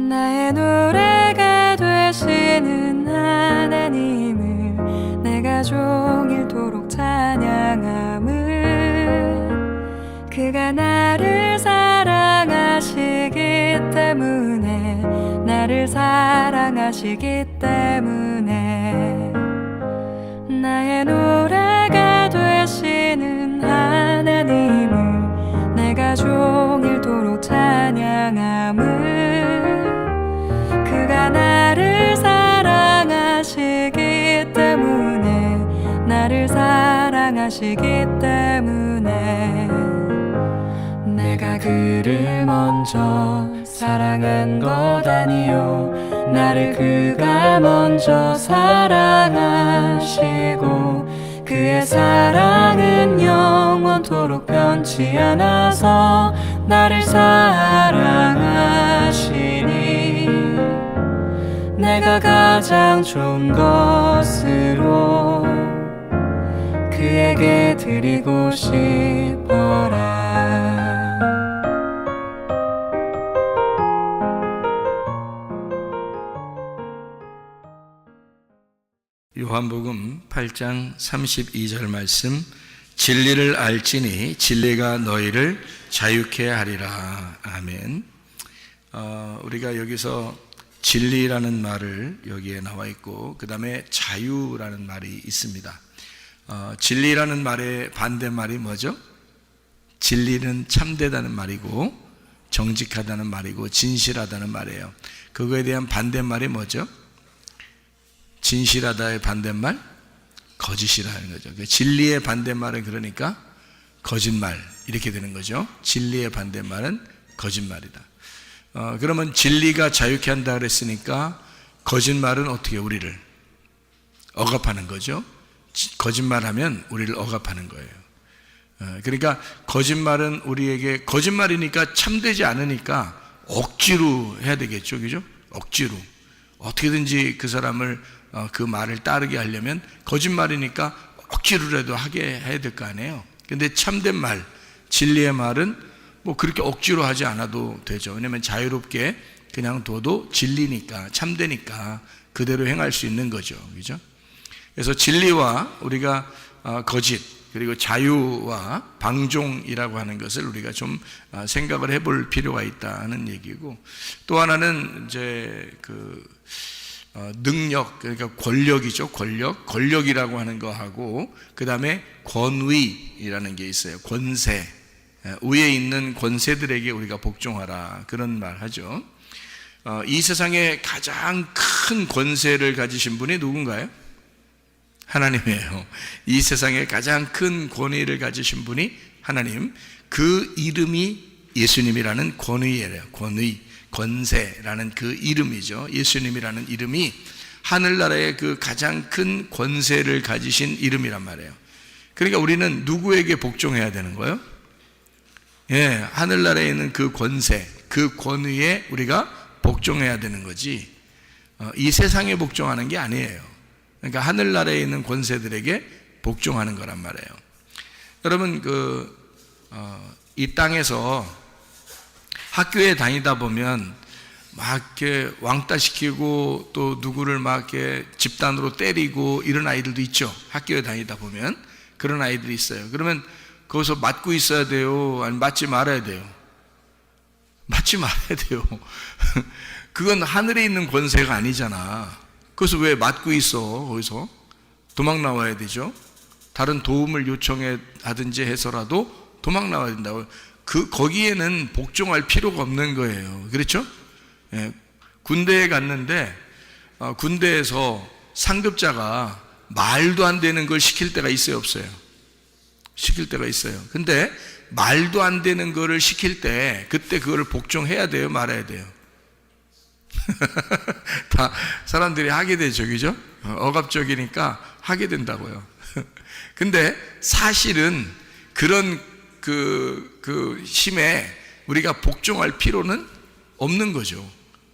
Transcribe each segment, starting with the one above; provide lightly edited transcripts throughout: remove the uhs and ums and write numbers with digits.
나의 노래가 되시는 하나님을 내가 종일토록 찬양함은 그가 나를 사랑하시기 때문에, 나를 사랑하시기 때문에. 나의 노래가 되시는 하나님을 내가 종일토록 찬양함은 그가 나를 사랑하시기 때문에, 나를 사랑하시기 때문에. 내가 그를 먼저 사랑한 것 아니요, 나를 그가 먼저 사랑하시고 그의 사랑은 영원토록 변치 않아서 나를 사랑하시니, 내가 가장 좋은 것으로 그에게 드리고 싶어라. 요한복음 8장 32절 말씀, 진리를 알지니 진리가 너희를 자유케 하리라. 아멘. 우리가 여기서 진리라는 말을 여기에 나와 있고, 그 다음에 자유라는 말이 있습니다. 진리라는 말의 반대말이 뭐죠? 진리는 참되다는 말이고, 정직하다는 말이고, 진실하다는 말이에요. 그거에 대한 반대말이 뭐죠? 진실하다의 반대말? 거짓이라는 거죠. 진리의 반대말은 그러니까 거짓말, 이렇게 되는 거죠. 진리의 반대말은 거짓말이다. 그러면 진리가 자유케 한다 그랬으니까 거짓말은 어떻게 우리를 억압하는 거죠. 거짓말하면 우리를 억압하는 거예요. 그러니까 거짓말은 우리에게, 거짓말이니까 참되지 않으니까 억지로 해야 되겠죠, 그죠? 억지로 어떻게든지 그 사람을 그 말을 따르게 하려면 거짓말이니까 억지로라도 하게 해야 될 거 아니에요. 근데 참된 말, 진리의 말은 뭐 그렇게 억지로 하지 않아도 되죠. 왜냐하면 자유롭게 그냥 둬도 진리니까, 참되니까 그대로 행할 수 있는 거죠, 그죠? 그래서 진리와 우리가 거짓, 그리고 자유와 방종이라고 하는 것을 우리가 좀 생각을 해볼 필요가 있다는 얘기고, 또 하나는 이제 능력, 그러니까 권력이죠. 권력이라고 하는 거하고, 그 다음에 권위이라는 게 있어요. 권세, 위에 있는 권세들에게 우리가 복종하라, 그런 말 하죠. 이 세상에 가장 큰 권세를 가지신 분이 누군가요? 하나님이에요. 이 세상에 가장 큰 권위를 가지신 분이 하나님, 그 이름이 예수님이라는 권위예요. 권위, 권세라는 그 이름이죠. 예수님이라는 이름이 하늘나라의 그 가장 큰 권세를 가지신 이름이란 말이에요. 그러니까 우리는 누구에게 복종해야 되는 거예요? 예, 하늘나라에 있는 그 권세, 그 권위에 우리가 복종해야 되는 거지, 이 세상에 복종하는 게 아니에요. 그러니까 하늘나라에 있는 권세들에게 복종하는 거란 말이에요. 여러분, 이 땅에서 학교에 다니다 보면 막 이렇게 왕따 시키고 또 누구를 막 이렇게 집단으로 때리고 이런 아이들도 있죠. 학교에 다니다 보면 그런 아이들이 있어요. 그러면 거기서 맞고 있어야 돼요? 아니면 맞지 말아야 돼요? 맞지 말아야 돼요. 그건 하늘에 있는 권세가 아니잖아. 그래서 왜 맞고 있어? 거기서 도망 나와야 되죠. 다른 도움을 요청해 하든지 해서라도 도망 나와야 된다고. 거기에는 복종할 필요가 없는 거예요. 그렇죠? 예, 군대에 갔는데 군대에서 상급자가 말도 안 되는 걸 시킬 때가 있어요, 없어요? 시킬 때가 있어요. 근데 말도 안 되는 거를 시킬 때 그때 그거를 복종해야 돼요, 말아야 돼요? 다 사람들이 하게 되죠, 그죠? 억압적이니까 하게 된다고요. 근데 사실은 그런 그 힘에 우리가 복종할 필요는 없는 거죠.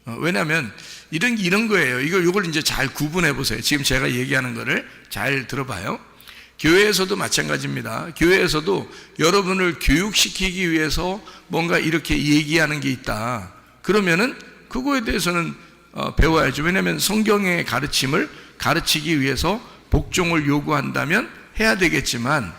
왜냐하면 이런 거예요. 이걸 이제 잘 구분해 보세요. 지금 제가 얘기하는 거를 잘 들어봐요. 교회에서도 마찬가지입니다. 교회에서도 여러분을 교육시키기 위해서 뭔가 이렇게 얘기하는 게 있다. 그러면은 그거에 대해서는 배워야죠. 왜냐하면 성경의 가르침을 가르치기 위해서 복종을 요구한다면 해야 되겠지만,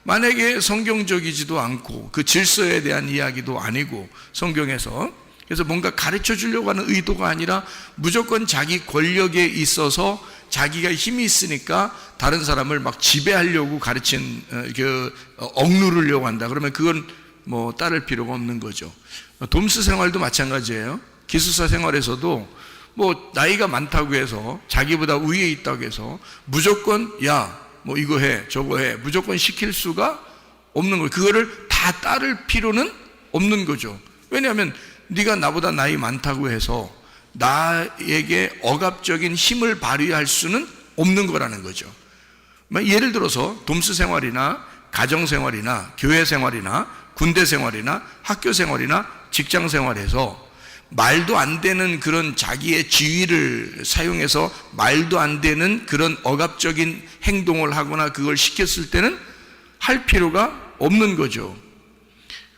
만약에 성경적이지도 않고 그 질서에 대한 이야기도 아니고 성경에서, 그래서 뭔가 가르쳐 주려고 하는 의도가 아니라 무조건 자기 권력에 있어서 자기가 힘이 있으니까 다른 사람을 막 지배하려고 억누르려고 한다. 그러면 그건 뭐 따를 필요가 없는 거죠. 돔스 생활도 마찬가지예요. 기숙사 생활에서도 뭐 나이가 많다고 해서 자기보다 위에 있다고 해서 무조건 뭐 이거 해 저거 해 무조건 시킬 수가 없는 거예요. 그거를 다 따를 필요는 없는 거죠. 왜냐하면 네가 나보다 나이 많다고 해서 나에게 억압적인 힘을 발휘할 수는 없는 거라는 거죠. 예를 들어서 돔스 생활이나 가정 생활이나 교회 생활이나 군대 생활이나 학교 생활이나 직장 생활에서 말도 안 되는 그런 자기의 지위를 사용해서 말도 안 되는 그런 억압적인 행동을 하거나 그걸 시켰을 때는 할 필요가 없는 거죠.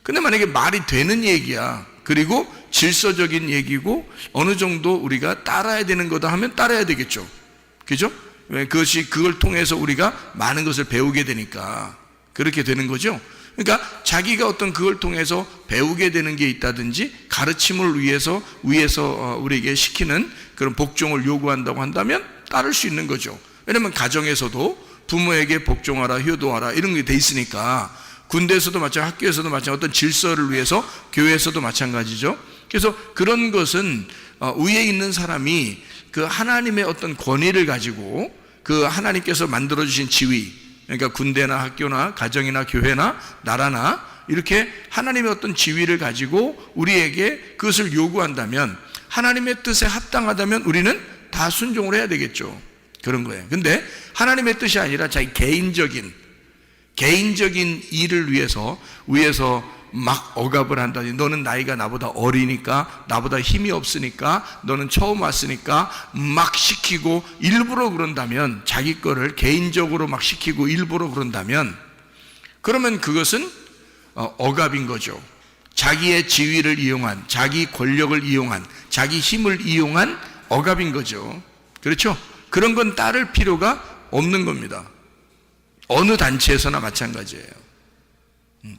근데 만약에 말이 되는 얘기야, 그리고 질서적인 얘기고 어느 정도 우리가 따라야 되는 거다 하면 따라야 되겠죠. 그죠? 그걸 통해서 우리가 많은 것을 배우게 되니까 그렇게 되는 거죠. 그러니까 자기가 어떤 그걸 통해서 배우게 되는 게 있다든지 가르침을 위해서 우리에게 시키는 그런 복종을 요구한다고 한다면 따를 수 있는 거죠. 왜냐하면 가정에서도 부모에게 복종하라, 효도하라 이런 게 돼 있으니까, 군대에서도 마찬가지, 학교에서도 마찬가지, 어떤 질서를 위해서 교회에서도 마찬가지죠. 그래서 그런 것은 위에 있는 사람이 그 하나님의 어떤 권위를 가지고 그 하나님께서 만들어주신 지위, 그러니까 군대나 학교나 가정이나 교회나 나라나 이렇게 하나님의 어떤 지위를 가지고 우리에게 그것을 요구한다면, 하나님의 뜻에 합당하다면 우리는 다 순종을 해야 되겠죠. 그런 거예요. 근데 하나님의 뜻이 아니라 자기 개인적인 일을 위해서 위에서 막 억압을 한다니, 너는 나이가 나보다 어리니까, 나보다 힘이 없으니까, 너는 처음 왔으니까 막 시키고 일부러 그런다면, 자기 거를 개인적으로 막 시키고 일부러 그런다면, 그러면 그것은 억압인 거죠. 자기의 지위를 이용한, 자기 권력을 이용한, 자기 힘을 이용한 억압인 거죠. 그렇죠? 그런 건 따를 필요가 없는 겁니다. 어느 단체에서나 마찬가지예요.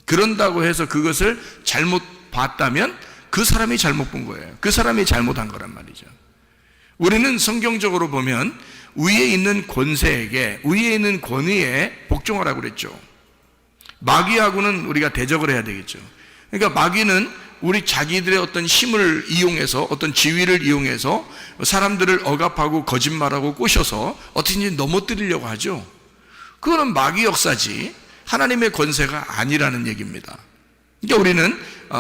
그런다고 해서 그것을 잘못 봤다면 그 사람이 잘못 본 거예요. 그 사람이 잘못한 거란 말이죠. 우리는 성경적으로 보면 위에 있는 권세에게, 위에 있는 권위에 복종하라고 그랬죠. 마귀하고는 우리가 대적을 해야 되겠죠. 그러니까 마귀는 우리 자기들의 어떤 힘을 이용해서, 어떤 지위를 이용해서 사람들을 억압하고 거짓말하고 꼬셔서 어떻게든지 넘어뜨리려고 하죠. 그거는 마귀 역사지 하나님의 권세가 아니라는 얘기입니다. 그러니까 우리는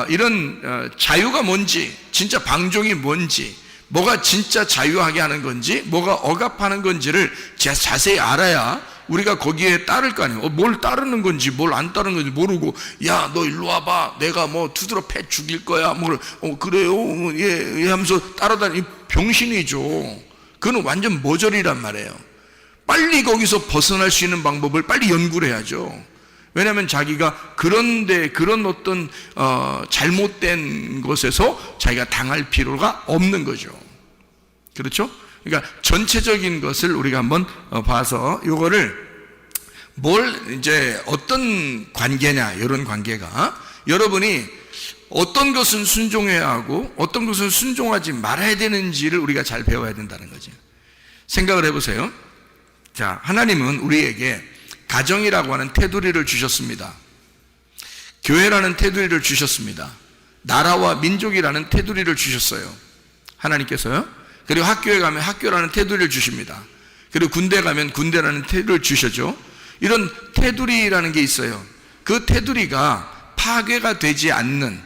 이런 자유가 뭔지, 진짜 방종이 뭔지, 뭐가 진짜 자유하게 하는 건지, 뭐가 억압하는 건지를 자세히 알아야 우리가 거기에 따를 거 아니에요. 뭘 따르는 건지 뭘 안 따르는 건지 모르고, 야 너 일로 와봐, 내가 뭐 두드러 패 죽일 거야, 그래요 예 하면서 따라다니, 병신이죠. 그건 완전 모절이란 말이에요. 빨리 거기서 벗어날 수 있는 방법을 빨리 연구를 해야죠. 왜냐하면 자기가 그런 어떤 잘못된 것에서 자기가 당할 필요가 없는 거죠. 그렇죠? 그러니까 전체적인 것을 우리가 한번 봐서, 요거를 이제 어떤 관계냐, 이런 관계가 여러분이 어떤 것은 순종해야 하고 어떤 것은 순종하지 말아야 되는지를 우리가 잘 배워야 된다는 거죠. 생각을 해보세요. 자, 하나님은 우리에게 가정이라고 하는 테두리를 주셨습니다. 교회라는 테두리를 주셨습니다. 나라와 민족이라는 테두리를 주셨어요. 하나님께서요. 그리고 학교에 가면 학교라는 테두리를 주십니다. 그리고 군대 가면 군대라는 테두리를 주셨죠. 이런 테두리라는 게 있어요. 그 테두리가 파괴가 되지 않는,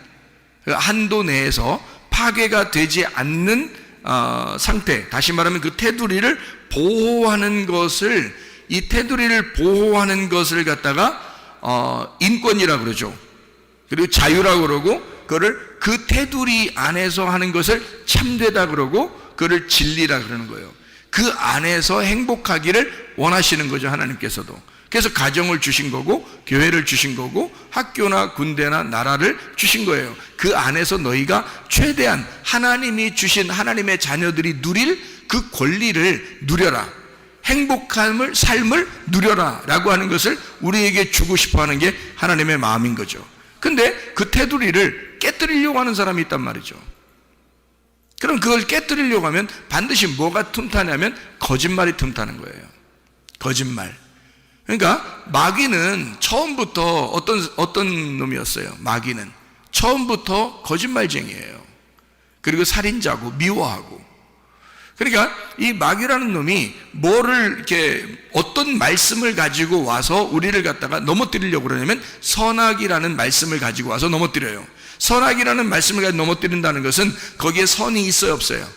한도 내에서 파괴가 되지 않는 상태, 다시 말하면 그 테두리를 보호하는 것을, 이 테두리를 보호하는 것을 갖다가 인권이라고 그러죠. 그리고 자유라고 그러고, 그거를 그 테두리 안에서 하는 것을 참되다 그러고 그를 진리라 그러는 거예요. 그 안에서 행복하기를 원하시는 거죠, 하나님께서도. 그래서 가정을 주신 거고 교회를 주신 거고 학교나 군대나 나라를 주신 거예요. 그 안에서 너희가 최대한 하나님이 주신 하나님의 자녀들이 누릴 그 권리를 누려라, 행복함을, 삶을 누려라 라고 하는 것을 우리에게 주고 싶어 하는 게 하나님의 마음인 거죠. 근데 그 테두리를 깨뜨리려고 하는 사람이 있단 말이죠. 그럼 그걸 깨뜨리려고 하면 반드시 뭐가 틈타냐면 거짓말이 틈타는 거예요. 거짓말. 그러니까 마귀는 처음부터 어떤 놈이었어요? 마귀는 처음부터 거짓말쟁이에요. 그리고 살인자고 미워하고. 그러니까 이 마귀라는 놈이 뭐를 이렇게 어떤 말씀을 가지고 와서 우리를 갖다가 넘어뜨리려고 그러냐면 선악이라는 말씀을 가지고 와서 넘어뜨려요. 선악이라는 말씀을 가지고 넘어뜨린다는 것은 거기에 선이 있어요, 없어요?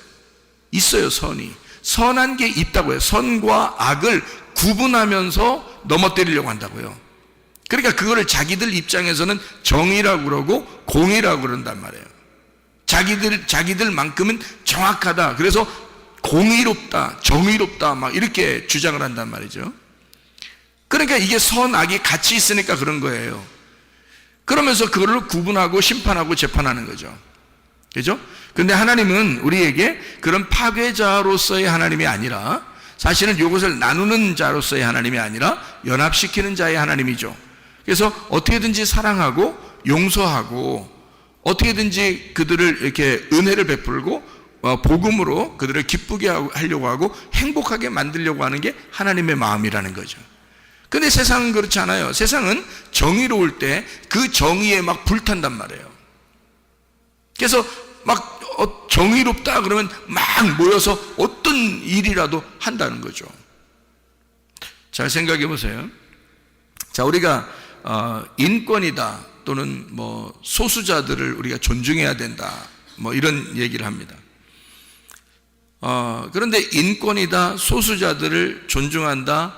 있어요, 선이. 선한 게 있다고요. 선과 악을 구분하면서 넘어뜨리려고 한다고요. 그러니까 그거를 자기들 입장에서는 정의라고 그러고 공의라고 그런단 말이에요. 자기들만큼은 정확하다. 그래서 공의롭다, 정의롭다 막 이렇게 주장을 한단 말이죠. 그러니까 이게 선악이 같이 있으니까 그런 거예요. 그러면서 그거를 구분하고 심판하고 재판하는 거죠. 그죠? 근데 하나님은 우리에게 그런 파괴자로서의 하나님이 아니라 사실은 이것을 나누는 자로서의 하나님이 아니라 연합시키는 자의 하나님이죠. 그래서 어떻게든지 사랑하고 용서하고 어떻게든지 그들을 이렇게 은혜를 베풀고 복음으로 그들을 기쁘게 하려고 하고 행복하게 만들려고 하는 게 하나님의 마음이라는 거죠. 근데 세상은 그렇지 않아요. 세상은 정의로울 때 그 정의에 막 불탄단 말이에요. 그래서 막 정의롭다 그러면 막 모여서 어떤 일이라도 한다는 거죠. 잘 생각해 보세요. 자, 우리가 인권이다 또는 뭐 소수자들을 우리가 존중해야 된다 뭐 이런 얘기를 합니다. 그런데 인권이다, 소수자들을 존중한다,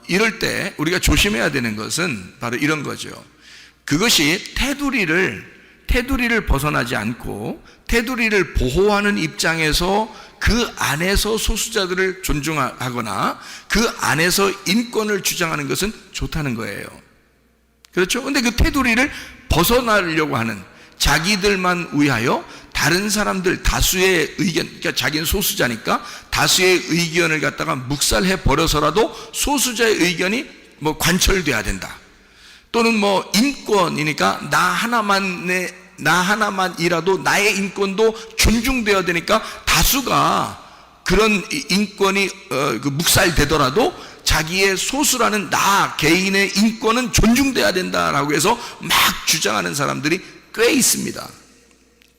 이럴 때 우리가 조심해야 되는 것은 바로 이런 거죠. 그것이 테두리를 벗어나지 않고 테두리를 보호하는 입장에서 그 안에서 소수자들을 존중하거나 그 안에서 인권을 주장하는 것은 좋다는 거예요. 그렇죠? 근데 그 테두리를 벗어나려고 하는, 자기들만 위하여 다른 사람들 다수의 의견, 그러니까 자기는 소수자니까 다수의 의견을 갖다가 묵살해 버려서라도 소수자의 의견이 뭐 관철돼야 된다. 또는 뭐 인권이니까 나 하나만이라도 나의 인권도 존중되어야 되니까 다수가 그런 인권이 묵살되더라도 자기의 소수라는 나 개인의 인권은 존중돼야 된다라고 해서 막 주장하는 사람들이 꽤 있습니다.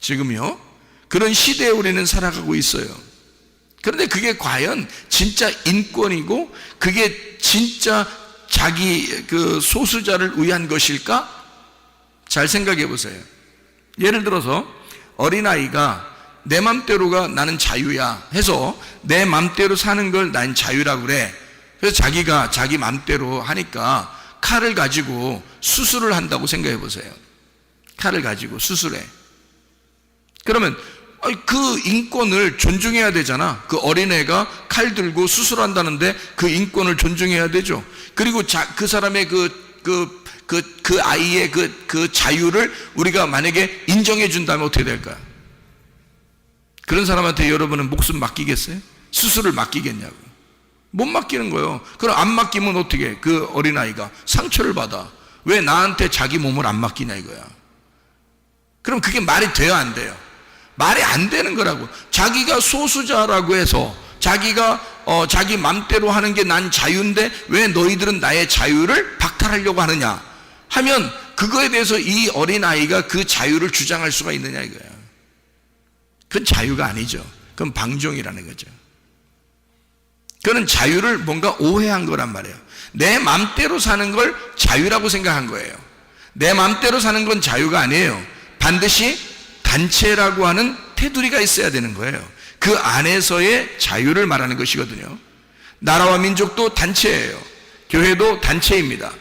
지금요, 그런 시대에 우리는 살아가고 있어요. 그런데 그게 과연 진짜 인권이고 그게 진짜 자기 그 소수자를 위한 것일까? 잘 생각해 보세요. 예를 들어서 어린아이가 내 맘대로가 나는 자유야 해서 내 맘대로 사는 걸 난 자유라고 그래. 그래서 자기가 자기 맘대로 하니까 칼을 가지고 수술을 한다고 생각해 보세요. 칼을 가지고 수술해. 그러면 그 인권을 존중해야 되잖아. 그 어린애가 칼 들고 수술한다는데 그 인권을 존중해야 되죠. 그리고 그 사람의 그 아이의 그 자유를 우리가 만약에 인정해 준다면 어떻게 될까요? 그런 사람한테 여러분은 목숨 맡기겠어요? 수술을 맡기겠냐고. 못 맡기는 거예요. 그럼 안 맡기면 어떻게 해? 그 어린아이가 상처를 받아. 왜 나한테 자기 몸을 안 맡기냐 이거야. 그럼 그게 말이 돼요, 안 돼요? 말이 안 되는 거라고. 자기가 소수자라고 해서 자기가 자기 맘대로 하는 게 난 자유인데 왜 너희들은 나의 자유를 박탈하려고 하느냐 하면 그거에 대해서 이 어린아이가 그 자유를 주장할 수가 있느냐 이거야. 그건 자유가 아니죠. 그건 방종이라는 거죠. 그건 자유를 뭔가 오해한 거란 말이에요. 내 맘대로 사는 걸 자유라고 생각한 거예요. 내 맘대로 사는 건 자유가 아니에요. 반드시 단체라고 하는 테두리가 있어야 되는 거예요. 그 안에서의 자유를 말하는 것이거든요. 나라와 민족도 단체예요. 교회도 단체입니다.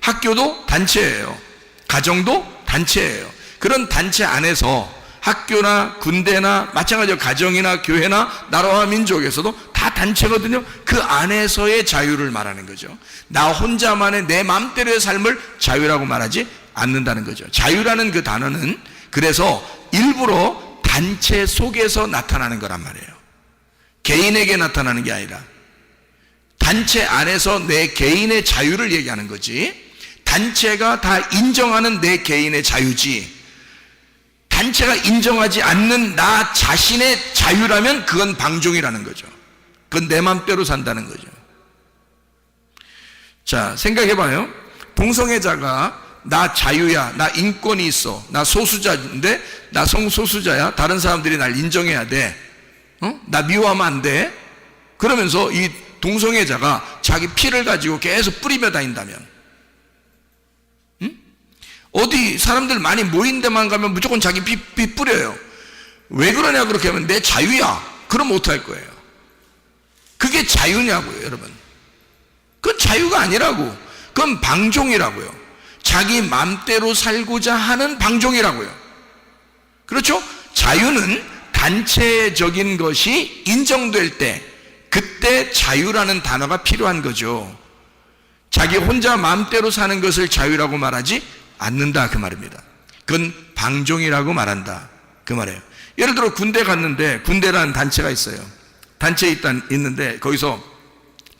학교도 단체예요. 가정도 단체예요. 그런 단체 안에서 학교나 군대나 마찬가지로 가정이나 교회나 나라와 민족에서도 다 단체거든요. 그 안에서의 자유를 말하는 거죠. 나 혼자만의 내 마음대로의 삶을 자유라고 말하지 않는다는 거죠. 자유라는 그 단어는 그래서 일부러 단체 속에서 나타나는 거란 말이에요. 개인에게 나타나는 게 아니라 단체 안에서 내 개인의 자유를 얘기하는 거지, 단체가 다 인정하는 내 개인의 자유지, 단체가 인정하지 않는 나 자신의 자유라면 그건 방종이라는 거죠. 그건 내 맘대로 산다는 거죠. 자, 생각해봐요. 동성애자가 나 자유야, 나 인권이 있어, 나 소수자인데, 나 성소수자야, 다른 사람들이 날 인정해야 돼, 나 미워하면 안 돼, 그러면서 이 동성애자가 자기 피를 가지고 계속 뿌리며 다닌다면, 어디 사람들 많이 모인 데만 가면 무조건 자기 피 뿌려요. 왜 그러냐 그렇게 하면 내 자유야, 그럼 못할 거예요. 그게 자유냐고요, 여러분. 그건 자유가 아니라고. 그건 방종이라고요. 자기 맘대로 살고자 하는 방종이라고요. 그렇죠? 자유는 단체적인 것이 인정될 때, 그때 자유라는 단어가 필요한 거죠. 자기 혼자 맘대로 사는 것을 자유라고 말하지 않는다, 그 말입니다. 그건 방종이라고 말한다, 그 말이에요. 예를 들어 군대 갔는데, 군대라는 단체가 있어요. 단체에 있는데 거기서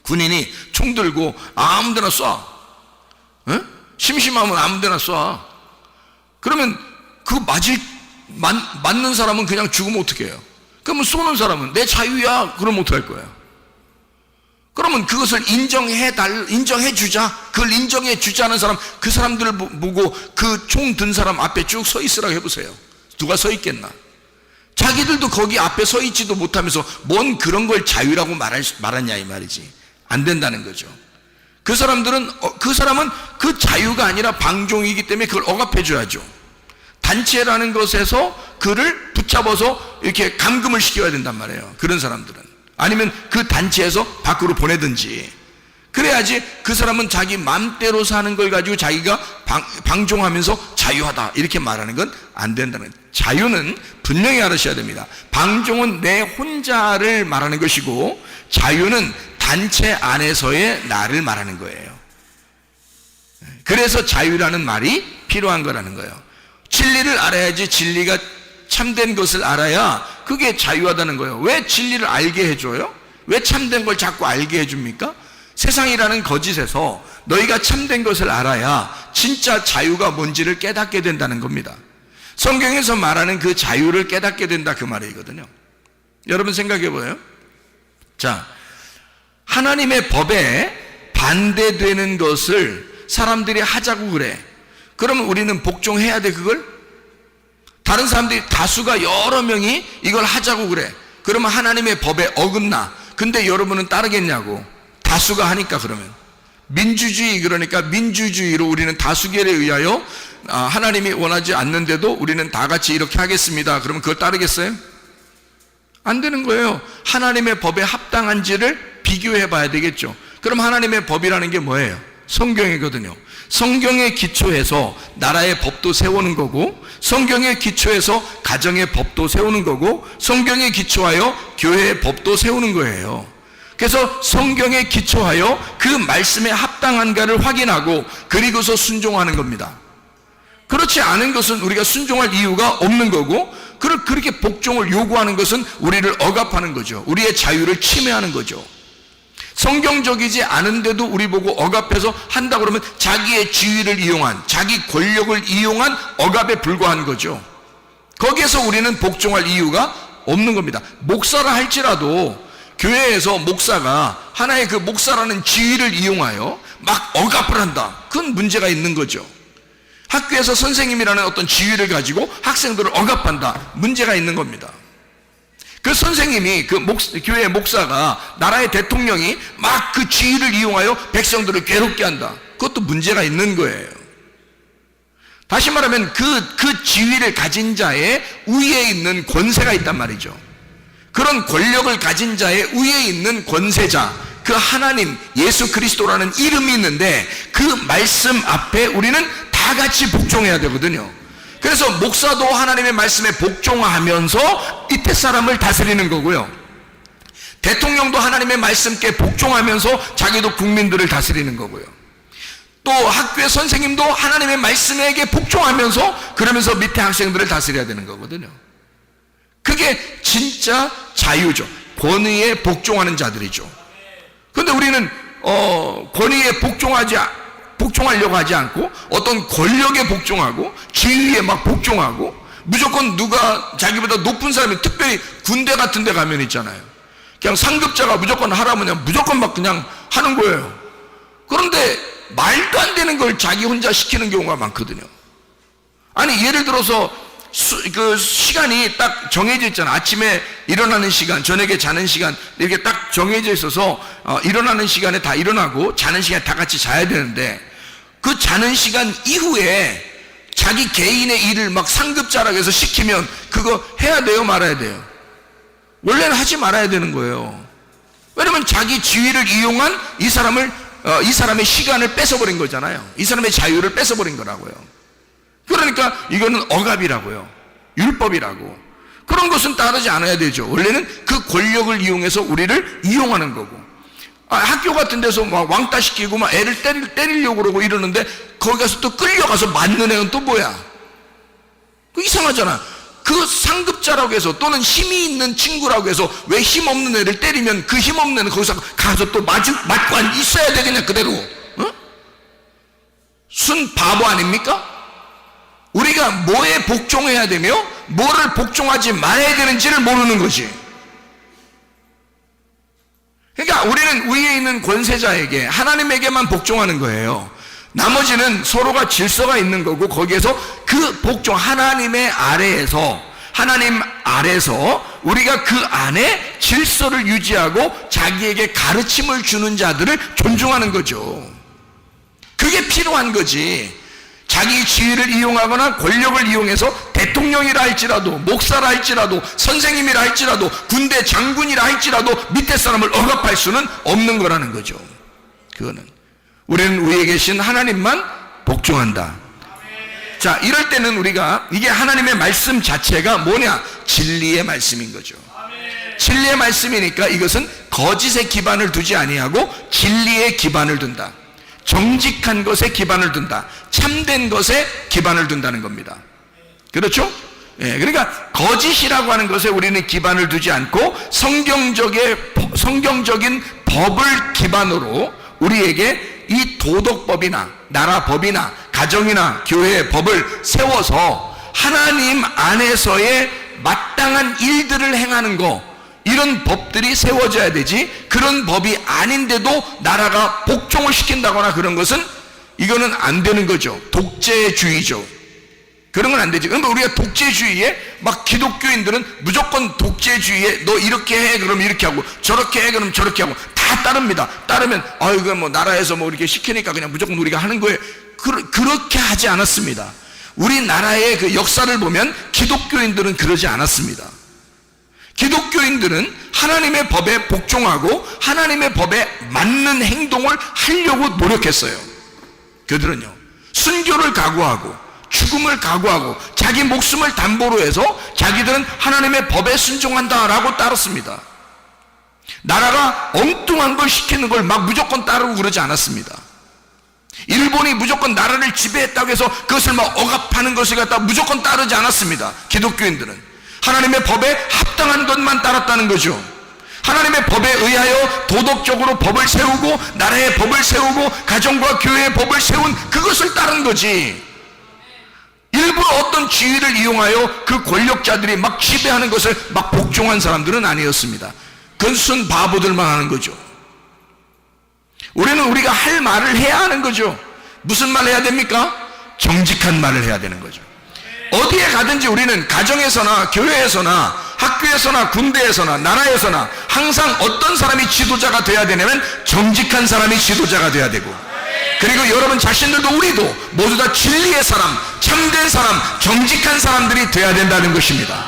군인이 총 들고 아무 데나 쏴. 심심하면 아무 데나 쏴. 그러면 그 맞는 사람은 그냥 죽으면 어떻게 해요? 그러면 쏘는 사람은 내 자유야, 그러면 어떡할 거예요? 그러면 그것을 인정해 주자. 그걸 인정해 주지 않은 사람, 그 사람들을 보고 그 총 든 사람 앞에 쭉 서 있으라고 해보세요. 누가 서 있겠나? 자기들도 거기 앞에 서 있지도 못하면서 뭔 그런 걸 자유라고 말하냐 이 말이지. 안 된다는 거죠. 그 사람은 그 자유가 아니라 방종이기 때문에 그걸 억압해 줘야죠. 단체라는 것에서 그를 붙잡아서 이렇게 감금을 시켜야 된단 말이에요. 그런 사람들은. 아니면 그 단체에서 밖으로 보내든지, 그래야지 그 사람은 자기 맘대로 사는 걸 가지고 자기가 방종하면서 자유하다 이렇게 말하는 건 안 된다는 거예요. 자유는 분명히 알으셔야 됩니다. 방종은 내 혼자를 말하는 것이고, 자유는 단체 안에서의 나를 말하는 거예요. 그래서 자유라는 말이 필요한 거라는 거예요. 진리를 알아야지, 진리가 참된 것을 알아야 그게 자유하다는 거예요. 왜 진리를 알게 해줘요? 왜 참된 걸 자꾸 알게 해줍니까? 세상이라는 거짓에서 너희가 참된 것을 알아야 진짜 자유가 뭔지를 깨닫게 된다는 겁니다. 성경에서 말하는 그 자유를 깨닫게 된다, 그 말이거든요. 여러분 생각해봐요. 자, 하나님의 법에 반대되는 것을 사람들이 하자고 그래. 그러면 우리는 복종해야 돼, 그걸? 다른 사람들이, 다수가 여러 명이 이걸 하자고 그래. 그러면 하나님의 법에 어긋나. 근데 여러분은 따르겠냐고. 다수가 하니까. 그러면 민주주의, 그러니까 민주주의로 우리는 다수결에 의하여 하나님이 원하지 않는데도 우리는 다 같이 이렇게 하겠습니다. 그러면 그걸 따르겠어요? 안 되는 거예요. 하나님의 법에 합당한지를 비교해 봐야 되겠죠. 그럼 하나님의 법이라는 게 뭐예요? 성경이거든요. 성경의 기초에서 나라의 법도 세우는 거고, 성경의 기초에서 가정의 법도 세우는 거고, 성경에 기초하여 교회의 법도 세우는 거예요. 그래서 성경에 기초하여 그 말씀에 합당한가를 확인하고 그리고서 순종하는 겁니다. 그렇지 않은 것은 우리가 순종할 이유가 없는 거고, 그렇게 복종을 요구하는 것은 우리를 억압하는 거죠. 우리의 자유를 침해하는 거죠. 성경적이지 않은데도 우리 보고 억압해서 한다 그러면 자기의 지위를 이용한, 자기 권력을 이용한 억압에 불과한 거죠. 거기에서 우리는 복종할 이유가 없는 겁니다. 목사라 할지라도 교회에서 목사가 하나의 그 목사라는 지위를 이용하여 막 억압을 한다, 그건 문제가 있는 거죠. 학교에서 선생님이라는 어떤 지위를 가지고 학생들을 억압한다, 문제가 있는 겁니다. 그 선생님이, 그 교회의 목사가, 나라의 대통령이 막 그 지위를 이용하여 백성들을 괴롭게 한다, 그것도 문제가 있는 거예요. 다시 말하면 그 지위를 가진 자의 위에 있는 권세가 있단 말이죠. 그런 권력을 가진 자의 위에 있는 권세자, 그 하나님 예수 그리스도라는 이름이 있는데 그 말씀 앞에 우리는 다 같이 복종해야 되거든요. 그래서 목사도 하나님의 말씀에 복종하면서 이때 사람을 다스리는 거고요. 대통령도 하나님의 말씀께 복종하면서 자기도 국민들을 다스리는 거고요. 또 학교의 선생님도 하나님의 말씀에게 복종하면서 그러면서 밑에 학생들을 다스려야 되는 거거든요. 그게 진짜 자유죠. 권위에 복종하는 자들이죠. 그런데 우리는 권위에 복종하려고 하지 않고 어떤 권력에 복종하고 지위에 막 복종하고 무조건 누가 자기보다 높은 사람이, 특별히 군대 같은 데 가면 있잖아요. 그냥 상급자가 무조건 하라면 그냥 무조건 막 그냥 하는 거예요. 그런데 말도 안 되는 걸 자기 혼자 시키는 경우가 많거든요. 아니 예를 들어서 그 시간이 딱 정해져 있잖아. 아침에 일어나는 시간, 저녁에 자는 시간, 이렇게 딱 정해져 있어서 일어나는 시간에 다 일어나고 자는 시간에 다 같이 자야 되는데, 그 자는 시간 이후에 자기 개인의 일을 막 상급자라고 해서 시키면 그거 해야 돼요, 말아야 돼요? 원래는 하지 말아야 되는 거예요. 왜냐면 자기 지위를 이용한 이 사람의 시간을 뺏어버린 거잖아요. 이 사람의 자유를 뺏어버린 거라고요. 그러니까 이거는 억압이라고요. 율법이라고. 그런 것은 따르지 않아야 되죠. 원래는 그 권력을 이용해서 우리를 이용하는 거고. 학교 같은 데서 막 왕따 시키고 막 애를 때리려고 그러고 이러는데 거기 가서 또 끌려가서 맞는 애는 또 뭐야? 그 이상하잖아. 그 상급자라고 해서 또는 힘이 있는 친구라고 해서 왜 힘 없는 애를 때리면 그 힘 없는 애는 거기서 가서 또 맞고 있어야 돼, 그냥 그대로. 순 바보 아닙니까? 우리가 뭐에 복종해야 되며 뭐를 복종하지 말아야 되는지를 모르는 거지. 그러니까 우리는 위에 있는 권세자에게, 하나님에게만 복종하는 거예요. 나머지는 서로가 질서가 있는 거고, 거기에서 그 복종, 하나님 아래서 우리가 그 안에 질서를 유지하고 자기에게 가르침을 주는 자들을 존중하는 거죠. 그게 필요한 거지. 자기 지위를 이용하거나 권력을 이용해서 대통령이라 할지라도, 목사라 할지라도, 선생님이라 할지라도, 군대 장군이라 할지라도 밑에 사람을 억압할 수는 없는 거라는 거죠. 그거는 우리는 위에 계신 하나님만 복종한다. 자, 이럴 때는 우리가, 이게 하나님의 말씀 자체가 뭐냐? 진리의 말씀인 거죠. 진리의 말씀이니까 이것은 거짓에 기반을 두지 아니하고 진리에 기반을 둔다. 정직한 것에 기반을 둔다. 참된 것에 기반을 둔다는 겁니다. 그렇죠? 예, 그러니까 거짓이라고 하는 것에 우리는 기반을 두지 않고 성경적인 법을 기반으로 우리에게 이 도덕법이나 나라 법이나 가정이나 교회의 법을 세워서 하나님 안에서의 마땅한 일들을 행하는 거, 이런 법들이 세워져야 되지, 그런 법이 아닌데도 나라가 복종을 시킨다거나 그런 것은, 이거는 안 되는 거죠. 독재주의죠. 그런 건 안 되지. 그런데 우리가 독재주의에, 막 기독교인들은 무조건 독재주의에 너 이렇게 해 그럼 이렇게 하고, 저렇게 해 그럼 저렇게 하고 다 따릅니다. 따르면 이거 뭐 나라에서 뭐 이렇게 시키니까 그냥 무조건 우리가 하는 거예요. 그렇게 하지 않았습니다. 우리나라의 그 역사를 보면 기독교인들은 그러지 않았습니다. 기독교인들은 하나님의 법에 복종하고 하나님의 법에 맞는 행동을 하려고 노력했어요. 그들은요, 순교를 각오하고 죽음을 각오하고 자기 목숨을 담보로 해서 자기들은 하나님의 법에 순종한다라고 따랐습니다. 나라가 엉뚱한 걸 시키는 걸 막 무조건 따르고 그러지 않았습니다. 일본이 무조건 나라를 지배했다고 해서 그것을 막 억압하는 것을 갖다 무조건 따르지 않았습니다. 기독교인들은 하나님의 법에 합당한 것만 따랐다는 거죠. 하나님의 법에 의하여 도덕적으로 법을 세우고 나라의 법을 세우고 가정과 교회의 법을 세운 그것을 따른 거지. 일부러 어떤 지위를 이용하여 그 권력자들이 막 지배하는 것을 막 복종한 사람들은 아니었습니다. 그건 순 바보들만 하는 거죠. 우리는 우리가 할 말을 해야 하는 거죠. 무슨 말 해야 됩니까? 정직한 말을 해야 되는 거죠. 어디에 가든지 우리는 가정에서나 교회에서나 학교에서나 군대에서나 나라에서나 항상 어떤 사람이 지도자가 돼야 되냐면 정직한 사람이 지도자가 돼야 되고, 그리고 여러분 자신들도 우리도 모두 다 진리의 사람, 참된 사람, 정직한 사람들이 돼야 된다는 것입니다.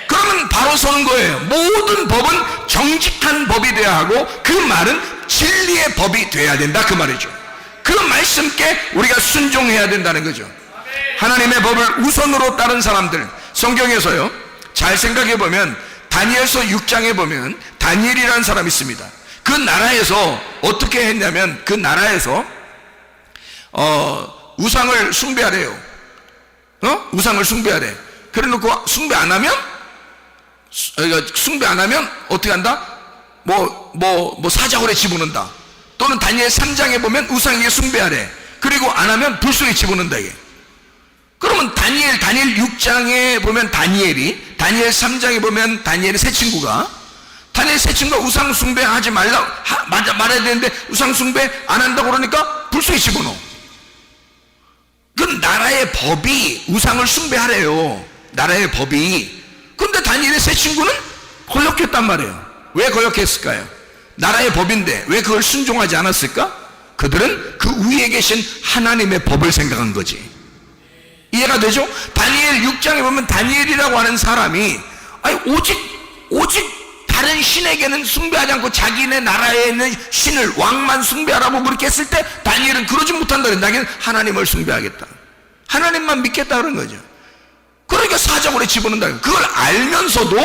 그러면 바로 서는 거예요. 모든 법은 정직한 법이 돼야 하고 그 말은 진리의 법이 돼야 된다, 그 말이죠. 그 말씀께 우리가 순종해야 된다는 거죠. 하나님의 법을 우선으로 따른 사람들, 성경에서요 잘 생각해 보면 다니엘서 6장에 보면 다니엘이라는 사람이 있습니다. 그 나라에서 어떻게 했냐면 그 나라에서 우상을 숭배하래요. 우상을 숭배하래. 그래 놓고 숭배 안 하면 어떻게 한다? 사자굴에 집어넣는다. 또는 다니엘 3장에 보면 우상에게 숭배하래. 그리고 안 하면 불 속에 집어넣는다 이게. 그러면 다니엘 6장에 보면 다니엘 3장에 보면 다니엘의 세 친구가 우상 숭배하지 말아야 되는데 우상 숭배 안 한다고 그러니까 불 속에 집어넣어. 그 나라의 법이 우상을 숭배하래요. 나라의 법이. 그런데 다니엘의 세 친구는 거역했단 말이에요. 왜 거역했을까요? 나라의 법인데 왜 그걸 순종하지 않았을까? 그들은 그 위에 계신 하나님의 법을 생각한 거지. 이해가 되죠? 다니엘 6장에 보면 다니엘이라고 하는 사람이 오직 다른 신에게는 숭배하지 않고 자기네 나라에 있는 신을 왕만 숭배하라고 그렇게 했을 때 다니엘은 그러지 못한다. 나는 하나님을 숭배하겠다. 하나님만 믿겠다 그런 거죠. 그러니까 사자굴에 집어넣는다. 그걸 알면서도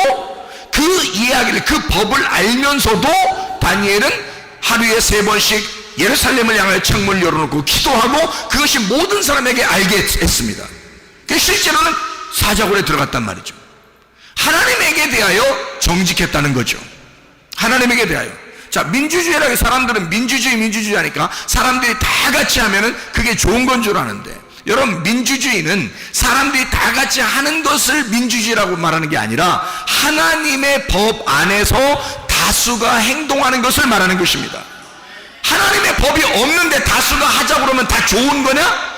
그 이야기를, 그 법을 알면서도 다니엘은 하루에 3번씩 예루살렘을 향하여 창문을 열어놓고 기도하고 그것이 모든 사람에게 알게 했습니다. 실제로는 사자굴에 들어갔단 말이죠. 하나님에게 대하여 정직했다는 거죠. 하나님에게 대하여. 자, 민주주의라고 사람들은 민주주의 하니까 사람들이 다 같이 하면은 그게 좋은 건 줄 아는데, 여러분, 민주주의는 사람들이 다 같이 하는 것을 민주주의라고 말하는 게 아니라 하나님의 법 안에서 다수가 행동하는 것을 말하는 것입니다. 하나님의 법이 없는데 다수가 하자고 그러면 다 좋은 거냐?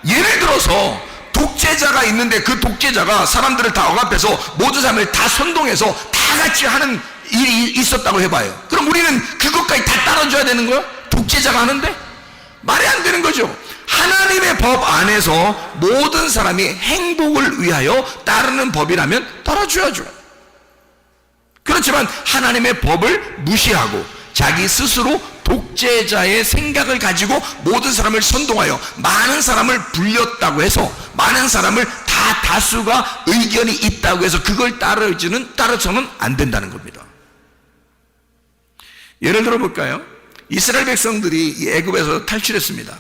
예를 들어서 독재자가 있는데 그 독재자가 사람들을 다 억압해서 모든 사람을 다 선동해서 다 같이 하는 일이 있었다고 해봐요. 그럼 우리는 그것까지 다 따라줘야 되는 거야? 독재자가 하는데? 말이 안 되는 거죠. 하나님의 법 안에서 모든 사람이 행복을 위하여 따르는 법이라면 따라줘야죠. 그렇지만 하나님의 법을 무시하고 자기 스스로 독재자의 생각을 가지고 모든 사람을 선동하여 많은 사람을 불렸다고 해서 많은 사람을 다수가 의견이 있다고 해서 그걸 따라서는 안 된다는 겁니다. 예를 들어 볼까요? 이스라엘 백성들이 애굽에서 탈출했습니다.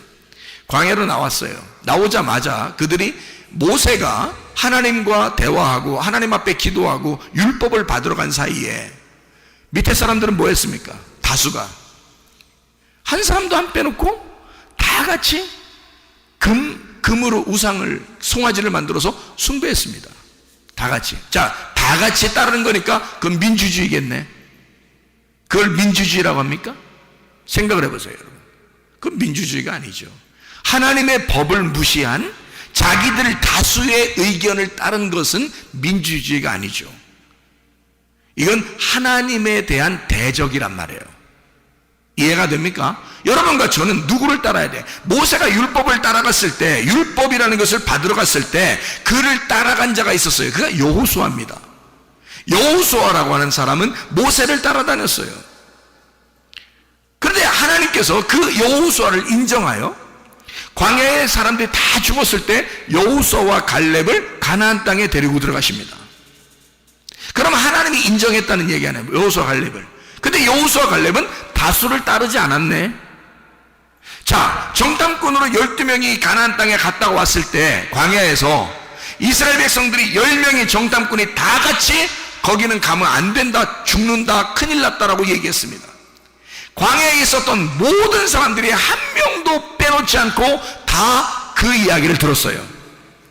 광야로 나왔어요. 나오자마자 그들이 모세가 하나님과 대화하고 하나님 앞에 기도하고 율법을 받으러 간 사이에 밑에 사람들은 뭐 했습니까? 다수가 한 사람도 안 빼놓고 다 같이 금으로 우상을, 송아지를 만들어서 숭배했습니다. 다 같이. 자, 다 같이 따르는 거니까 그건 민주주의겠네. 그걸 민주주의라고 합니까? 생각을 해보세요, 여러분. 그건 민주주의가 아니죠. 하나님의 법을 무시한 자기들 다수의 의견을 따른 것은 민주주의가 아니죠. 이건 하나님에 대한 대적이란 말이에요. 이해가 됩니까? 여러분과 저는 누구를 따라야 돼? 모세가 율법을 따라갔을 때, 율법이라는 것을 받으러 갔을 때 그를 따라간 자가 있었어요. 그가 여호수아입니다. 여호수아라고 하는 사람은 모세를 따라다녔어요. 그런데 하나님께서 그 여호수아를 인정하여 광야의 사람들이 다 죽었을 때 여호수아와 갈렙을 가나안 땅에 데리고 들어가십니다. 그럼 하나님이 인정했다는 얘기 아니에요, 여호수아 갈렙을. 근데 여호수아 갈렙은 다수를 따르지 않았네. 자, 정탐꾼으로 12명이 가나안 땅에 갔다가 왔을 때 광야에서 이스라엘 백성들이 10명의 정탐꾼이 다 같이 거기는 가면 안 된다, 죽는다, 큰일 났다라고 얘기했습니다. 광야에 있었던 모든 사람들이 한 명도 빼놓지 않고 다 그 이야기를 들었어요.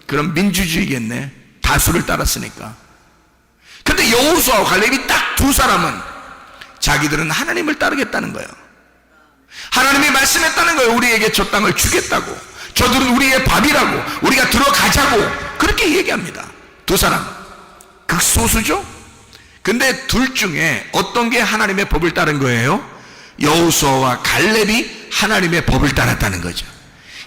그럼 민주주의겠네. 다수를 따랐으니까. 근데 여호수아와 갈렙이 딱 두 사람은 자기들은 하나님을 따르겠다는 거예요. 하나님이 말씀했다는 거예요. 우리에게 저 땅을 주겠다고. 저들은 우리의 밥이라고. 우리가 들어가자고. 그렇게 얘기합니다. 두 사람. 극소수죠? 근데 둘 중에 어떤 게 하나님의 법을 따른 거예요? 여호수아와 갈렙이 하나님의 법을 따랐다는 거죠.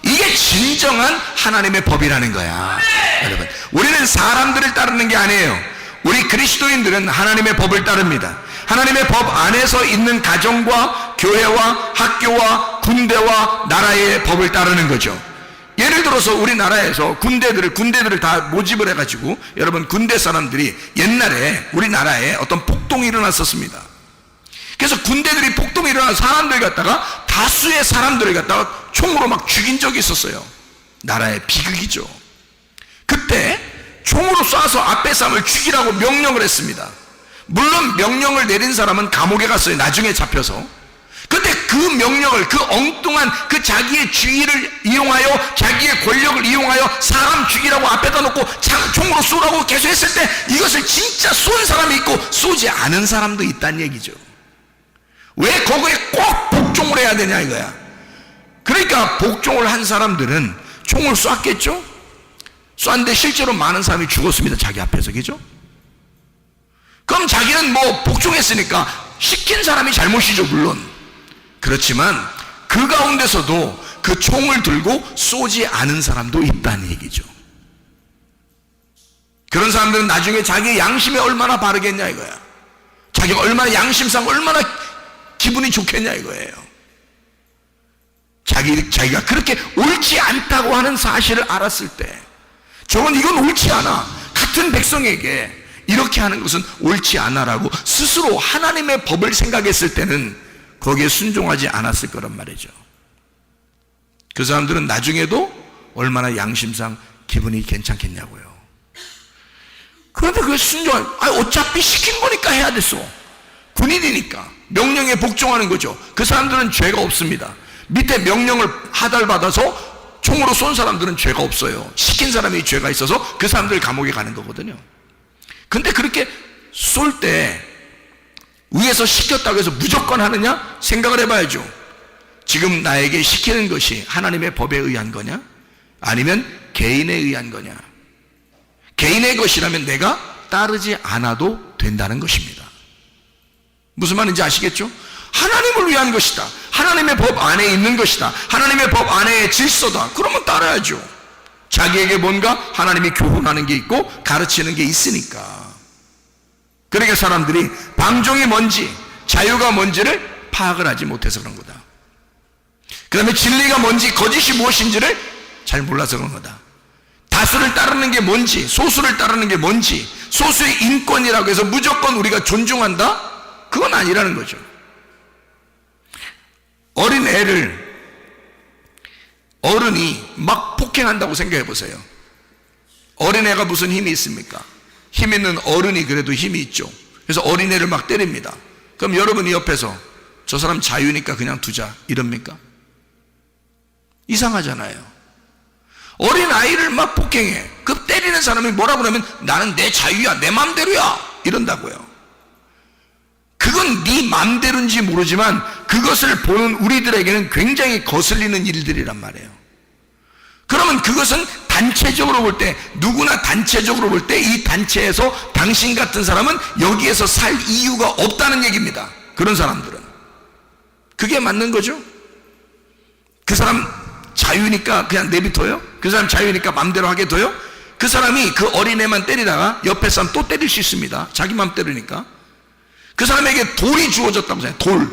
이게 진정한 하나님의 법이라는 거야. 여러분, 우리는 사람들을 따르는 게 아니에요. 우리 그리스도인들은 하나님의 법을 따릅니다. 하나님의 법 안에서 있는 가정과 교회와 학교와 군대와 나라의 법을 따르는 거죠. 예를 들어서 우리나라에서 군대들을 다 모집을 해가지고, 여러분, 군대 사람들이 옛날에 우리나라에 어떤 폭동이 일어났었습니다. 그래서 군대들이 폭동이 일어나서 사람들 갖다가, 다수의 사람들을 갖다가 총으로 막 죽인 적이 있었어요. 나라의 비극이죠. 그때 총으로 쏴서 앞에 사람을 죽이라고 명령을 했습니다. 물론 명령을 내린 사람은 감옥에 갔어요. 나중에 잡혀서. 근데 그 명령을, 그 엉뚱한 그 자기의 지위를 이용하여, 자기의 권력을 이용하여 사람 죽이라고 앞에다 놓고 총으로 쏘라고 계속 했을 때, 이것을 진짜 쏜 사람이 있고 쏘지 않은 사람도 있다는 얘기죠. 왜 거기에 꼭 복종을 해야 되냐 이거야. 그러니까 복종을 한 사람들은 총을 쐈겠죠? 쐈는데 실제로 많은 사람이 죽었습니다. 자기 앞에서. 그죠? 그럼 자기는 뭐 복종했으니까 시킨 사람이 잘못이죠, 물론. 그렇지만 그 가운데서도 그 총을 들고 쏘지 않은 사람도 있다는 얘기죠. 그런 사람들은 나중에 자기의 양심이 얼마나 바르겠냐 이거야. 자기가 얼마나 양심상 얼마나 기분이 좋겠냐 이거예요. 자기가 그렇게 옳지 않다고 하는 사실을 알았을 때, 이건 옳지 않아, 같은 백성에게 이렇게 하는 것은 옳지 않아라고 스스로 하나님의 법을 생각했을 때는 거기에 순종하지 않았을 거란 말이죠. 그 사람들은 나중에도 얼마나 양심상 기분이 괜찮겠냐고요. 그런데 그게 어차피 시킨 거니까 해야 됐어. 군인이니까 명령에 복종하는 거죠. 그 사람들은 죄가 없습니다. 밑에 명령을 하달받아서 총으로 쏜 사람들은 죄가 없어요. 시킨 사람이 죄가 있어서 그 사람들 감옥에 가는 거거든요. 근데 그렇게 쏠 때 위에서 시켰다고 해서 무조건 하느냐? 생각을 해봐야죠. 지금 나에게 시키는 것이 하나님의 법에 의한 거냐? 아니면 개인에 의한 거냐? 개인의 것이라면 내가 따르지 않아도 된다는 것입니다. 무슨 말인지 아시겠죠? 하나님을 위한 것이다, 하나님의 법 안에 있는 것이다, 하나님의 법 안에 질서다, 그러면 따라야죠. 자기에게 뭔가 하나님이 교훈하는 게 있고 가르치는 게 있으니까. 그러니까 사람들이 방종이 뭔지, 자유가 뭔지를 파악을 하지 못해서 그런 거다. 그 다음에 진리가 뭔지, 거짓이 무엇인지를 잘 몰라서 그런 거다. 다수를 따르는 게 뭔지, 소수를 따르는 게 뭔지, 소수의 인권이라고 해서 무조건 우리가 존중한다? 그건 아니라는 거죠. 어린 애를 어른이 막 폭행한다고 생각해 보세요. 어린애가 무슨 힘이 있습니까? 힘 있는 어른이 그래도 힘이 있죠. 그래서 어린애를 막 때립니다. 그럼 여러분이 옆에서 저 사람 자유니까 그냥 두자 이럽니까? 이상하잖아요. 어린아이를 막 폭행해. 그 때리는 사람이 뭐라고 그러면 나는 내 자유야, 내 맘대로야 이런다고요. 그건 네 맘대로인지 모르지만 그것을 보는 우리들에게는 굉장히 거슬리는 일들이란 말이에요. 그러면 그것은 단체적으로 볼 때, 누구나 단체적으로 볼 때 이 단체에서 당신 같은 사람은 여기에서 살 이유가 없다는 얘기입니다. 그런 사람들은. 그게 맞는 거죠? 그 사람 자유니까 그냥 내비둬요? 그 사람 자유니까 맘대로 하게 둬요? 그 사람이 그 어린애만 때리다가 옆에 사람 또 때릴 수 있습니다. 자기 맘대로니까. 그 사람에게 돌이 주어졌다고 생각해요. 돌.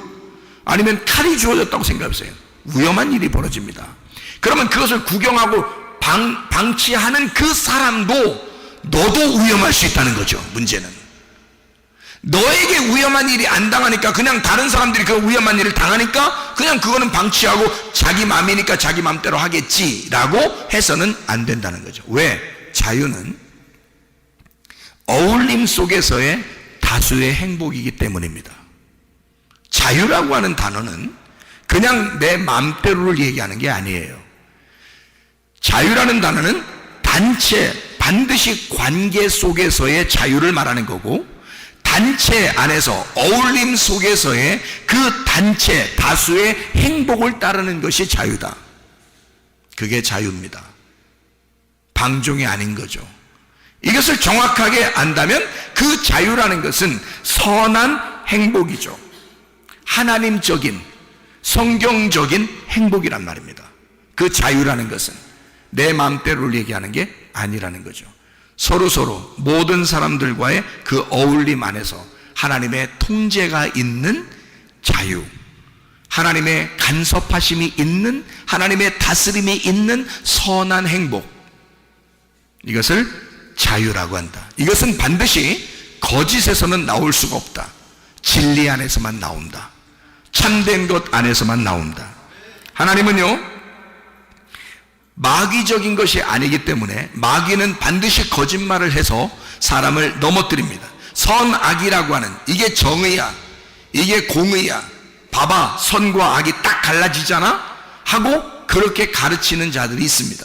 아니면 칼이 주어졌다고 생각해보세요. 위험한 일이 벌어집니다. 그러면 그것을 구경하고 방치하는 그 사람도 너도 위험할 수 있다는 거죠. 문제는 너에게 위험한 일이 안 당하니까, 그냥 다른 사람들이 그 위험한 일을 당하니까 그냥 그거는 방치하고 자기 마음이니까 자기 마음대로 하겠지라고 해서는 안 된다는 거죠. 왜? 자유는 어울림 속에서의 다수의 행복이기 때문입니다. 자유라고 하는 단어는 그냥 내 마음대로를 얘기하는 게 아니에요. 자유라는 단어는 단체, 반드시 관계 속에서의 자유를 말하는 거고, 단체 안에서 어울림 속에서의 그 단체 다수의 행복을 따르는 것이 자유다. 그게 자유입니다. 방종이 아닌 거죠. 이것을 정확하게 안다면 그 자유라는 것은 선한 행복이죠. 하나님적인 성경적인 행복이란 말입니다. 그 자유라는 것은 내 마음대로를 얘기하는 게 아니라는 거죠. 서로 모든 사람들과의 그 어울림 안에서 하나님의 통제가 있는 자유, 하나님의 간섭하심이 있는, 하나님의 다스림이 있는 선한 행복, 이것을 자유라고 한다. 이것은 반드시 거짓에서는 나올 수가 없다. 진리 안에서만 나온다. 참된 것 안에서만 나온다. 하나님은요, 마귀적인 것이 아니기 때문에 마귀는 반드시 거짓말을 해서 사람을 넘어뜨립니다. 선악이라고 하는, 이게 정의야, 이게 공의야, 봐봐 선과 악이 딱 갈라지잖아 하고 그렇게 가르치는 자들이 있습니다.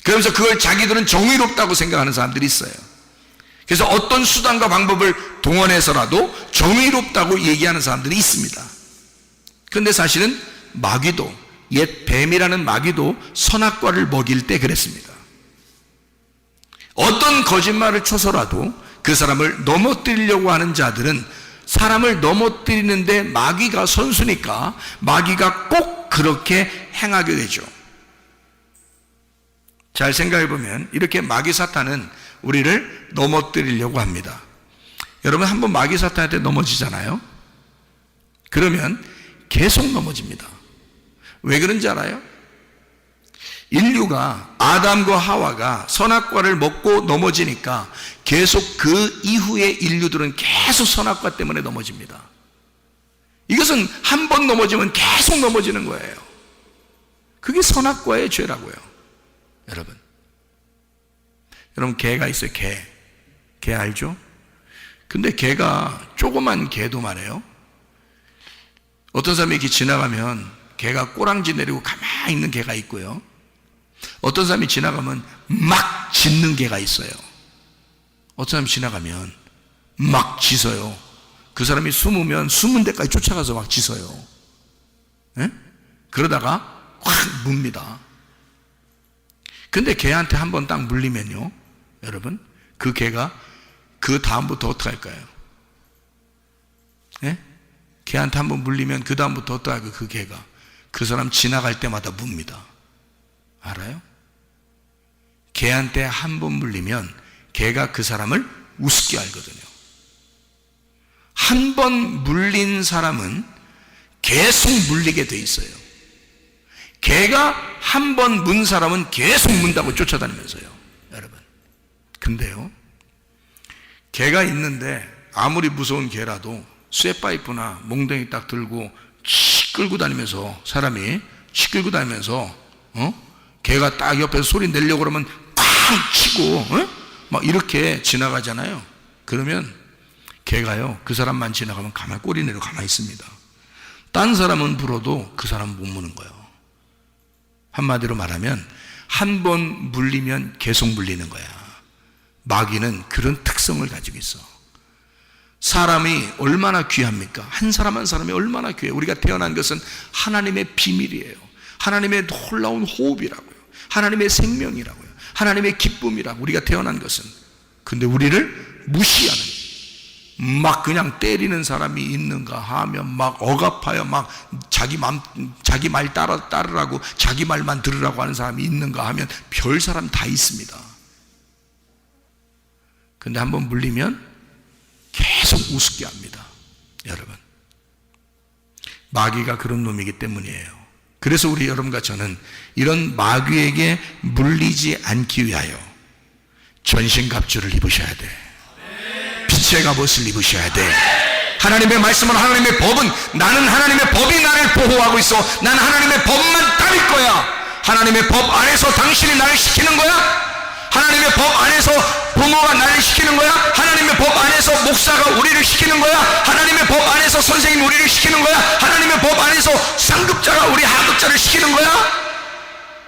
그러면서 그걸 자기들은 정의롭다고 생각하는 사람들이 있어요. 그래서 어떤 수단과 방법을 동원해서라도 정의롭다고 얘기하는 사람들이 있습니다. 그런데 사실은 마귀도, 옛 뱀이라는 마귀도 선악과를 먹일 때 그랬습니다. 어떤 거짓말을 쳐서라도 그 사람을 넘어뜨리려고 하는 자들은 사람을 넘어뜨리는데 마귀가 선수니까 마귀가 꼭 그렇게 행하게 되죠. 잘 생각해 보면 이렇게 마귀 사탄은 우리를 넘어뜨리려고 합니다. 여러분, 한번 마귀 사탄한테 넘어지잖아요. 그러면 계속 넘어집니다. 왜 그런지 알아요? 인류가, 아담과 하와가 선악과를 먹고 넘어지니까 계속 그 이후에 인류들은 계속 선악과 때문에 넘어집니다. 이것은 한 번 넘어지면 계속 넘어지는 거예요. 그게 선악과의 죄라고요. 여러분 개가 있어요. 개 알죠? 근데 개가, 조그만 개도 말이에요, 어떤 사람이 이렇게 지나가면 개가 꼬랑지 내리고 가만히 있는 개가 있고요, 어떤 사람이 지나가면 막 짖는 개가 있어요. 어떤 사람이 지나가면 막 짖어요. 그 사람이 숨으면 숨은 데까지 쫓아가서 막 짖어요. 예? 그러다가 확 뭅니다. 근데 개한테 한번 딱 물리면요, 여러분, 그 개가 그 다음부터 어떻게 할까요? 예? 개한테 한번 물리면 그 다음부터 어떻게 할까요? 그 개가 그 사람 지나갈 때마다 뭅니다. 알아요? 개한테 한 번 물리면 개가 그 사람을 우습게 알거든요. 한 번 물린 사람은 계속 물리게 돼 있어요. 개가 한 번 문 사람은 계속 문다고 쫓아다니면서요, 여러분. 근데요, 개가 있는데 아무리 무서운 개라도 쇠파이프나 몽둥이 딱 들고 치 끌고 다니면서, 사람이 치 끌고 다니면서 개가 딱 옆에서 소리 내려고 그러면 팡 치고 막 이렇게 지나가잖아요. 그러면 개가요, 그 사람만 지나가면 가만히 꼬리 내려 가만히 있습니다. 딴 사람은 불어도 그 사람은 못 무는 거예요. 한마디로 말하면 한 번 물리면 계속 물리는 거야. 마귀는 그런 특성을 가지고 있어. 사람이 얼마나 귀합니까? 한 사람 한 사람이 얼마나 귀해요. 우리가 태어난 것은 하나님의 비밀이에요. 하나님의 놀라운 호흡이라고요. 하나님의 생명이라고요. 하나님의 기쁨이라고, 우리가 태어난 것은. 근데 우리를 무시하는, 막 그냥 때리는 사람이 있는가 하면 막 억압하여 막 자기 말 따르라고, 자기 말만 들으라고 하는 사람이 있는가 하면 별 사람 다 있습니다. 근데 한번 물리면 계속 우습게 합니다. 여러분, 마귀가 그런 놈이기 때문이에요. 그래서 우리 여러분과 저는 이런 마귀에게 물리지 않기 위하여 전신갑주를 입으셔야 돼. 빛의 갑옷을 입으셔야 돼. 하나님의 말씀은, 하나님의 법은, 나는 하나님의 법이 나를 보호하고 있어. 나는 하나님의 법만 따를 거야. 하나님의 법 안에서 당신이 나를 시키는 거야? 하나님의 법 안에서 부모가 나를 시키는 거야? 하나님의 법 안에서 목사가 우리를 시키는 거야? 하나님의 법 안에서 선생님이 우리를 시키는 거야? 하나님의 법 안에서 상급자가 우리 하급자를 시키는 거야?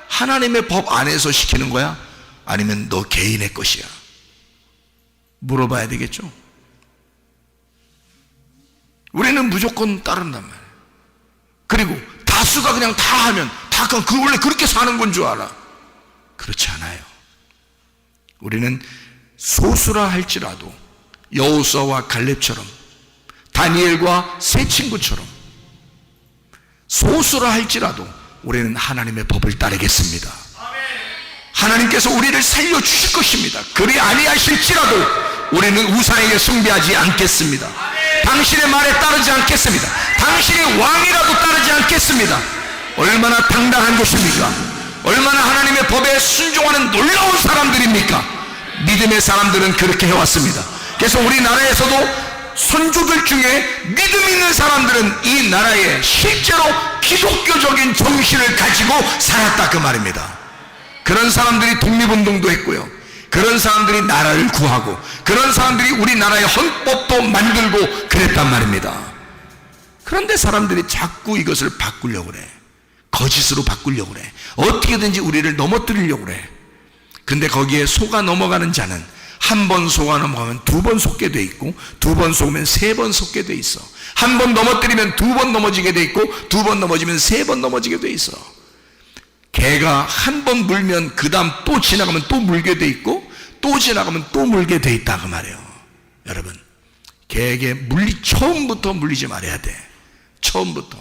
하나님의 법 안에서 시키는 거야? 아니면 너 개인의 것이야? 물어봐야 되겠죠? 우리는 무조건 따른단 말이에요. 그리고 다수가 그냥 다 하면 다 그 원래 그렇게 사는 건 줄 알아. 그렇지 않아요. 우리는 소수라 할지라도 여호수아와 갈렙처럼, 다니엘과 세 친구처럼 소수라 할지라도 우리는 하나님의 법을 따르겠습니다. 하나님께서 우리를 살려주실 것입니다. 그리 아니하실지라도 우리는 우상에게 숭배하지 않겠습니다. 당신의 말에 따르지 않겠습니다. 당신이 왕이라도 따르지 받겠습니다. 얼마나 당당한 것입니까? 얼마나 하나님의 법에 순종하는 놀라운 사람들입니까? 믿음의 사람들은 그렇게 해왔습니다. 그래서 우리나라에서도 선조들 중에 믿음 있는 사람들은 이 나라에 실제로 기독교적인 정신을 가지고 살았다 그 말입니다. 그런 사람들이 독립운동도 했고요, 그런 사람들이 나라를 구하고, 그런 사람들이 우리나라의 헌법도 만들고 그랬단 말입니다. 그런데 사람들이 자꾸 이것을 바꾸려고 그래. 거짓으로 바꾸려고 그래. 어떻게든지 우리를 넘어뜨리려고 그래. 근데 거기에 속아 넘어가는 자는 한 번 속아 넘어가면 두 번 속게 돼 있고, 두 번 속으면 세 번 속게 돼 있어. 한 번 넘어뜨리면 두 번 넘어지게 돼 있고, 두 번 넘어지면 세 번 넘어지게 돼 있어. 개가 한 번 물면 그 다음 또 지나가면 또 물게 돼 있고, 또 지나가면 또 물게 돼 있다 그 말이에요. 여러분, 개에게 처음부터 물리지 말아야 돼. 처음부터.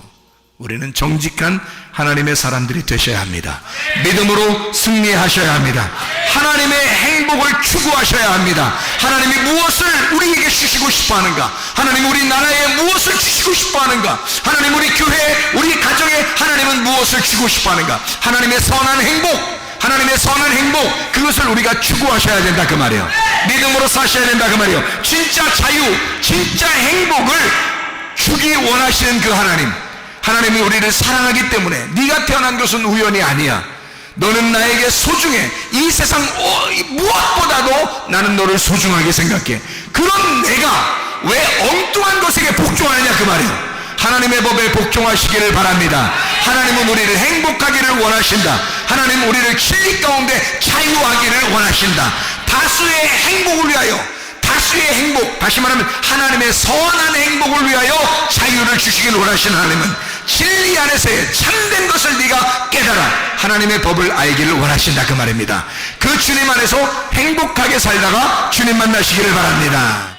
우리는 정직한 하나님의 사람들이 되셔야 합니다. 믿음으로 승리하셔야 합니다. 하나님의 행복을 추구하셔야 합니다. 하나님이 무엇을 우리에게 주시고 싶어하는가? 하나님 우리나라에 무엇을 주시고 싶어하는가? 하나님 우리 교회, 우리 가정에 하나님은 무엇을 주고 싶어하는가? 하나님의 선한 행복, 하나님의 선한 행복, 그것을 우리가 추구하셔야 된다 그 말이에요. 믿음으로 사셔야 된다 그 말이에요. 진짜 자유, 진짜 행복을 주기 원하시는 그 하나님이 우리를 사랑하기 때문에 네가 태어난 것은 우연이 아니야. 너는 나에게 소중해. 이 세상 무엇보다도 나는 너를 소중하게 생각해. 그런 내가 왜 엉뚱한 것에게 복종하느냐 그 말이에요. 하나님의 법에 복종하시기를 바랍니다. 하나님은 우리를 행복하기를 원하신다. 하나님은 우리를 진리 가운데 자유하기를 원하신다. 다수의 행복을 위하여, 다수의 행복, 다시 말하면 하나님의 선한 행복을 위하여 자유를 주시기를 원하시는 하나님은 진리 안에서의 참된 것을 네가 깨달아 하나님의 법을 알기를 원하신다 그 말입니다. 그 주님 안에서 행복하게 살다가 주님 만나시기를 바랍니다.